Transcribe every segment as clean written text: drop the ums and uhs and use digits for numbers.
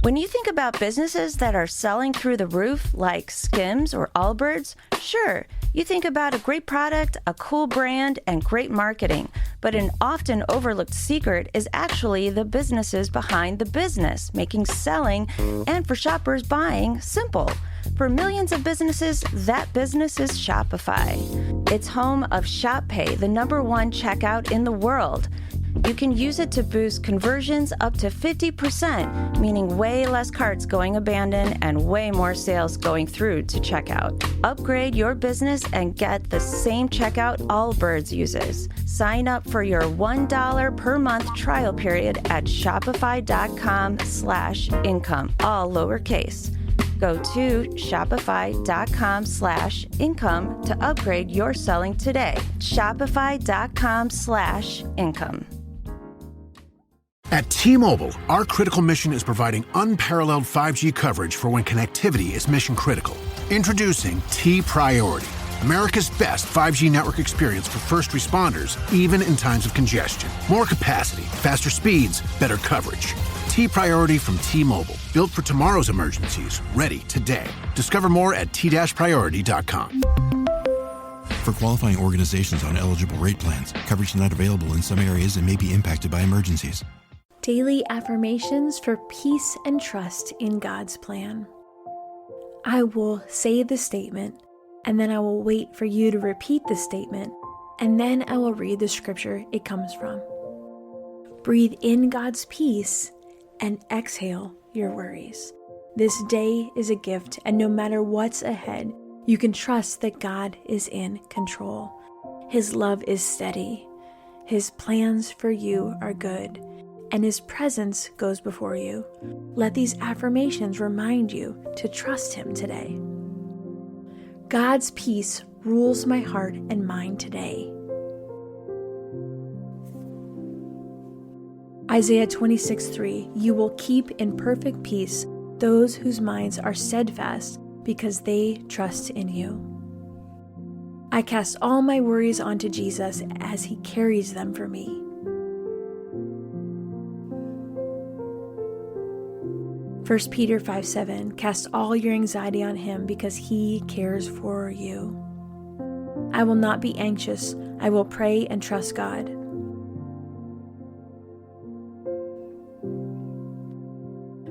When you think about businesses that are selling through the roof, like Skims or Allbirds, sure, you think about a great product, a cool brand, and great marketing. But an often overlooked secret is actually the businesses behind the business, making selling and for shoppers buying simple. For millions of businesses, that business is Shopify. It's home of Shop Pay, the #1 checkout in the world. You can use it to boost conversions up to 50%, meaning way less carts going abandoned and way more sales going through to checkout. Upgrade your business and get the same checkout Allbirds uses. Sign up for your $1 per month trial period at shopify.com/income, all lowercase. Go to shopify.com/income to upgrade your selling today. Shopify.com/income. At T-Mobile, our critical mission is providing unparalleled 5G coverage for when connectivity is mission critical. Introducing T-Priority, America's best 5G network experience for first responders, even in times of congestion. More capacity, faster speeds, better coverage. T-Priority from T-Mobile, built for tomorrow's emergencies, ready today. Discover more at t-priority.com. For qualifying organizations on eligible rate plans, coverage not available in some areas and may be impacted by emergencies. Daily affirmations for peace and trust in God's plan. I will say the statement, and then I will wait for you to repeat the statement, and then I will read the scripture it comes from. Breathe in God's peace and exhale your worries. This day is a gift, and no matter what's ahead, you can trust that God is in control. His love is steady. His plans for you are good, and His presence goes before you. Let these affirmations remind you to trust Him today. God's peace rules my heart and mind today. Isaiah 26:3, you will keep in perfect peace those whose minds are steadfast because they trust in you. I cast all my worries onto Jesus as He carries them for me. 1 Peter 5:7, cast all your anxiety on Him because He cares for you. I will not be anxious. I will pray and trust God.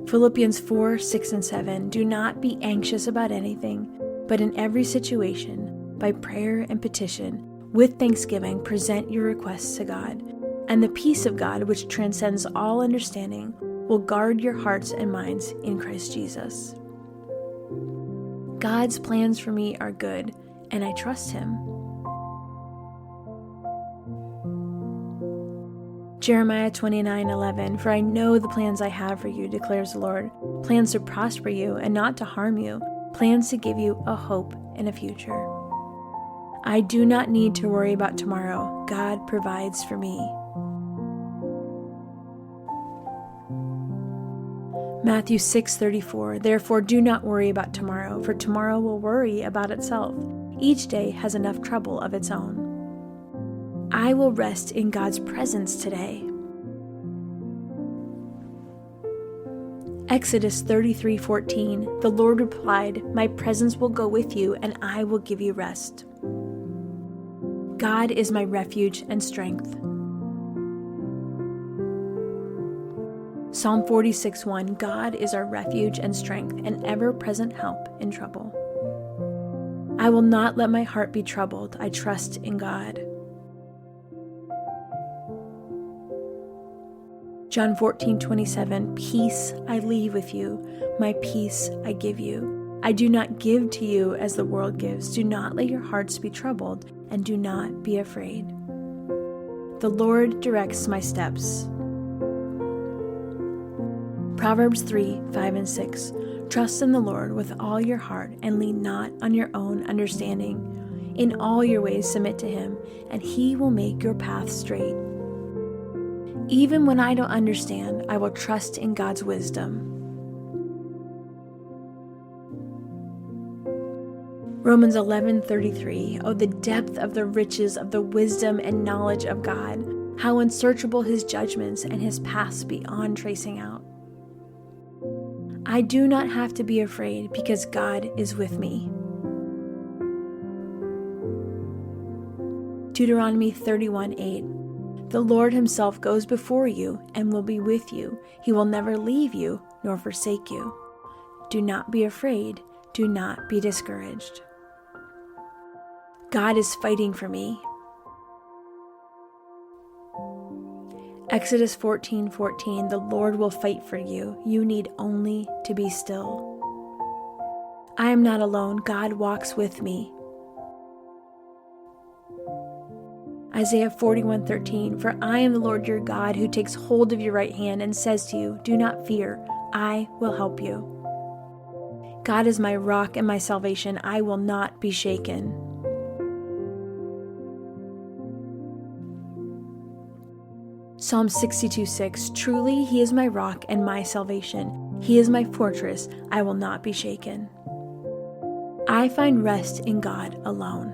Philippians 4:6-7, do not be anxious about anything, but in every situation, by prayer and petition, with thanksgiving, present your requests to God, and the peace of God, which transcends all understanding, will guard your hearts and minds in Christ Jesus. God's plans for me are good, and I trust Him. Jeremiah 29:11, for I know the plans I have for you, declares the Lord, plans to prosper you and not to harm you, plans to give you a hope and a future. I do not need to worry about tomorrow. God provides for me. Matthew 6:34, therefore do not worry about tomorrow, for tomorrow will worry about itself. Each day has enough trouble of its own. I will rest in God's presence today. Exodus 33:14, the Lord replied, my presence will go with you and I will give you rest. God is my refuge and strength. Psalm 46:1, God is our refuge and strength, an ever-present help in trouble. I will not let my heart be troubled. I trust in God. John 14:27, peace I leave with you, my peace I give you. I do not give to you as the world gives. Do not let your hearts be troubled, and do not be afraid. The Lord directs my steps. Proverbs 3:5-6, trust in the Lord with all your heart, and lean not on your own understanding. In all your ways submit to Him, and He will make your path straight. Even when I don't understand, I will trust in God's wisdom. Romans 11:33, oh, the depth of the riches of the wisdom and knowledge of God, how unsearchable His judgments and His paths beyond tracing out. I do not have to be afraid because God is with me. Deuteronomy 31:8. The Lord himself goes before you and will be with you. He will never leave you nor forsake you. Do not be afraid. Do not be discouraged. God is fighting for me. Exodus 14:14. The Lord will fight for you. You need only to be still. I am not alone. God walks with me. Isaiah 41:13. For I am the Lord your God who takes hold of your right hand and says to you, do not fear, I will help you. God is my rock and my salvation. I will not be shaken. Psalm 62:6. Truly he is my rock and my salvation. He is my fortress. I will not be shaken. I find rest in God alone.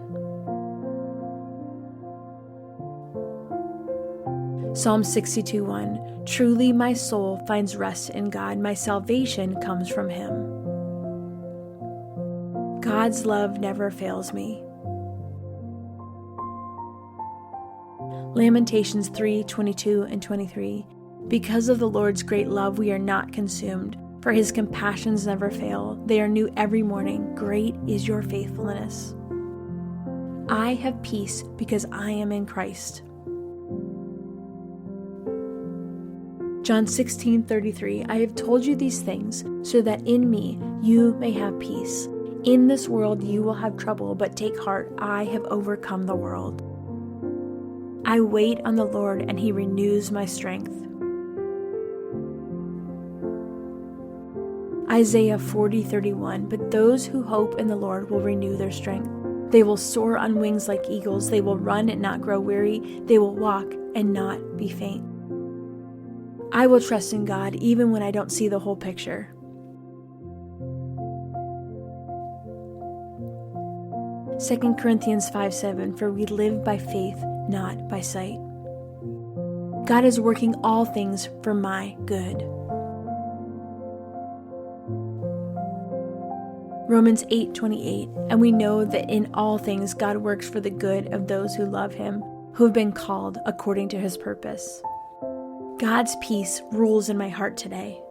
Psalm 62:1. Truly my soul finds rest in God. My salvation comes from him. God's love never fails me. Lamentations 3:22 and 23. Because of the Lord's great love, we are not consumed, for his compassions never fail. They are new every morning. Great is your faithfulness. I have peace because I am in Christ. John 16:33. I have told you these things so that in me you may have peace. In this world you will have trouble, but take heart, I have overcome the world. I wait on the Lord, and he renews my strength. Isaiah 40:31. But those who hope in the Lord will renew their strength. They will soar on wings like eagles. They will run and not grow weary. They will walk and not be faint. I will trust in God even when I don't see the whole picture. Second Corinthians 5:7. For we live by faith, not by sight. God is working all things for my good. Romans 8:28. And we know that in all things God works for the good of those who love him, who have been called according to his purpose. God's peace rules in my heart today.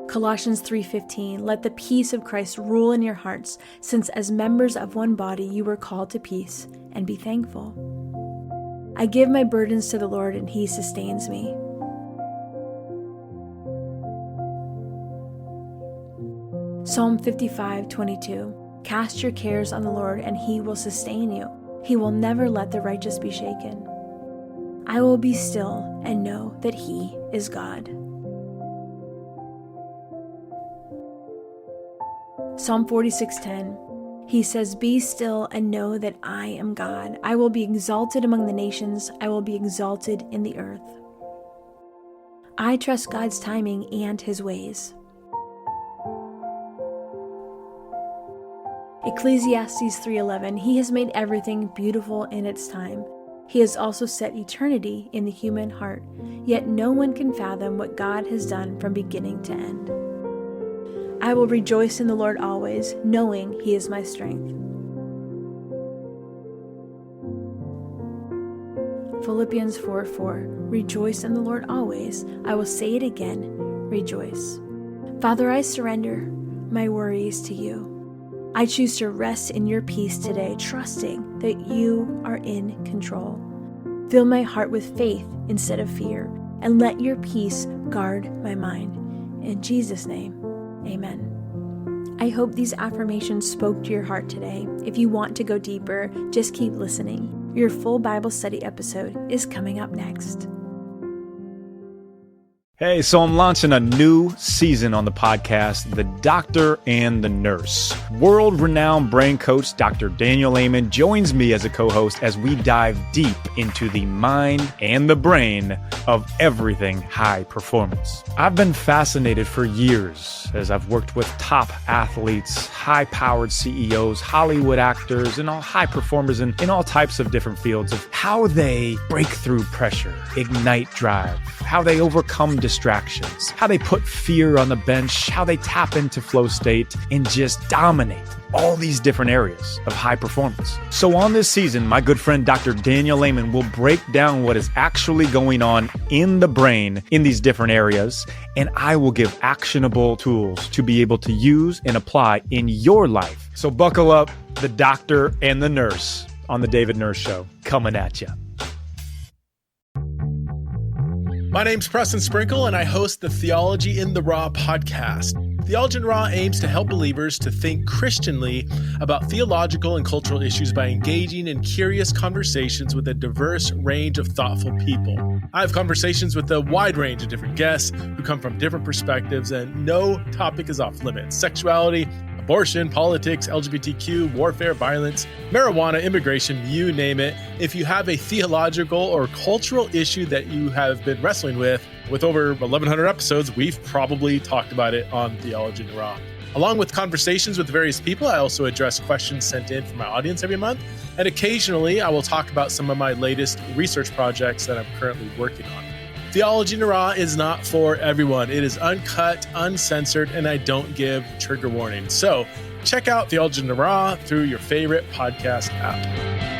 Colossians 3:15. Let the peace of Christ rule in your hearts, since as members of one body you were called to peace, and be thankful. I give my burdens to the Lord, and he sustains me. Psalm 55:22. Cast your cares on the Lord, and he will sustain you. He will never let the righteous be shaken. I will be still and know that he is God. Psalm 46:10. He says, be still and know that I am God. I will be exalted among the nations. I will be exalted in the earth. I trust God's timing and his ways. Ecclesiastes 3:11. He has made everything beautiful in its time. He has also set eternity in the human heart, yet no one can fathom what God has done from beginning to end. I will rejoice in the Lord always, knowing he is my strength. Philippians 4:4. Rejoice in the Lord always. I will say it again, rejoice. Father, I surrender my worries to you. I choose to rest in your peace today, trusting that you are in control. Fill my heart with faith instead of fear, and let your peace guard my mind. In Jesus' name, amen. I hope these affirmations spoke to your heart today. If you want to go deeper, just keep listening. Your full Bible study episode is coming up next. Hey, so I'm launching a new season on the podcast, The Doctor and the Nurse. World-renowned brain coach Dr. Daniel Amen joins me as a co-host as we dive deep into the mind and the brain of everything high performance. I've been fascinated for years as I've worked with top athletes, high-powered CEOs, Hollywood actors, and all high performers in all types of different fields of how they break through pressure, ignite drive, how they overcome distractions, how they put fear on the bench, how they tap into flow state and just dominate all these different areas of high performance. So on this season, my good friend Dr. Daniel Lehman will break down what is actually going on in the brain in these different areas, and I will give actionable tools to be able to use and apply in your life. So buckle up, the doctor and the nurse on the David Nurse Show coming at you. My name's Preston Sprinkle, and I host the Theology in the Raw podcast. Theology in the Raw aims to help believers to think Christianly about theological and cultural issues by engaging in curious conversations with a diverse range of thoughtful people. I have conversations with a wide range of different guests who come from different perspectives, and no topic is off limits. Sexuality, abortion, politics, LGBTQ, warfare, violence, marijuana, immigration, you name it. If you have a theological or cultural issue that you have been wrestling with over 1,100 episodes, we've probably talked about it on Theology in the Raw. Along with conversations with various people, I also address questions sent in from my audience every month. And occasionally, I will talk about some of my latest research projects that I'm currently working on. Theology in the Raw is not for everyone. It is uncut, uncensored, and I don't give trigger warnings. So check out Theology in the Raw through your favorite podcast app.